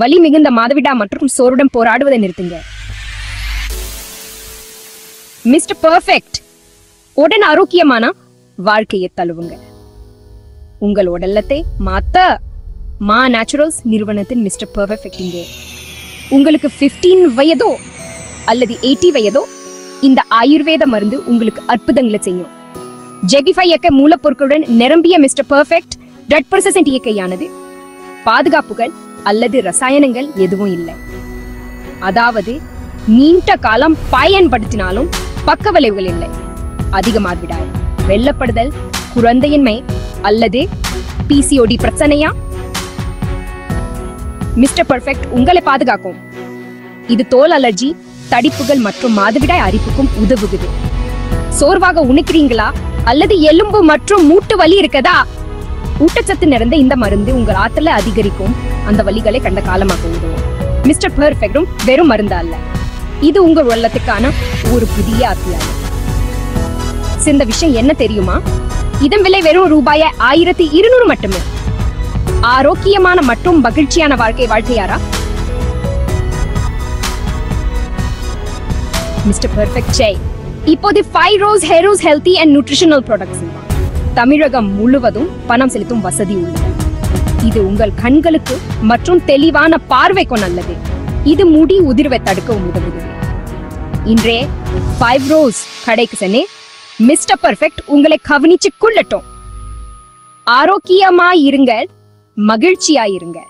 வலி மிகுந்த மாதவிடா மற்றும் சோருடன் போராடுவதை நிறுத்துங்க. மிஸ்டர் பெர்ஃபெக்ட் உடன் ஆரோக்கியமான வாழ்க்கையை தழுவுங்க. உங்கள் உடலத்தை மாத்த மா நேச்சுரல்ஸ் நிறுவனத்தின் மிஸ்டர் பெர்ஃபெக்ட் இங்கே. உங்களுக்கு 15 வயதோ அல்லது 80 வயதோ இந்த ஆயுர்வேத மருந்து உங்களுக்கு அற்புதங்களை செய்யும். ஜெகிஃபை இயக்க மூலப்பொருட்களுடன் நிரம்பிய மிஸ்டர் பெர்ஃபெக்ட் பிளட் ப்ரொசஸன்ட் இயற்கையானது. பாதுகாப்புகள் அல்லது ரசாயனங்கள் எதுவும் இல்லை. அதாவது நீண்ட காலம் பயன்படுத்தினாலும் பக்க விளைவுகள் இல்லை. அதிக மார்பிடாய், வெள்ளப்படுதல், குழந்தையின்மை அல்லது பிசிஓடி பிரச்சனையா? மிஸ்டர் பெர்ஃபெக்ட் உங்களை பாதுகாக்கும். இது தோல் அலர்ஜி, தடிப்புகள் மற்றும் மாதவிடாய் அரிப்புக்கும் உதவுகிறது. சோர்வாக உணிக்கிறீங்களா அல்லது எலும்பு மற்றும் மூட்டு வலி இருக்கதா? ஊட்டச்சத்து நிறைந்த இந்த மருந்து உங்கள் ஆற்றலை அதிகரிக்கும், அந்த வலிகளை கண்ட காலமாக உதவும். மிஸ்டர் பெர்ஃபெக்டும் வெறும் மருந்து அல்ல, இது உங்கள் உள்ளத்துக்கான ஒரு புதிய அத்தியாயம். இந்த விஷயம் என்ன தெரியுமா? இதன் விலை வெறும் ரூபாய் 1200 மட்டுமே. ஆரோக்கியமான மற்றும் மகிழ்ச்சியான வாழ்க்கையாரா? மிஸ்டர் பெர்ஃபெக்ட் ஜெய் இப்போது 5 rose heroes healthy and nutritional products தமிழகம் முழுவதும் பணம் செலுத்தும் வசதி உள்ளது. இது உங்கள் கண்களுக்கு மற்றும் தெளிவான பார்வைக்கும் நல்லது. இது முடி உதிர்வை தடுக்கவும் உதவுகிறது. இன்றே 5 ரோஸ் கடைக்கு சென்று மிஸ்டர் பெர்ஃபெக்ட் உங்களை கவனிச்சு கொள்ளட்டும். ஆரோக்கியமாயிருங்க, மகிழ்ச்சியாயிருங்க.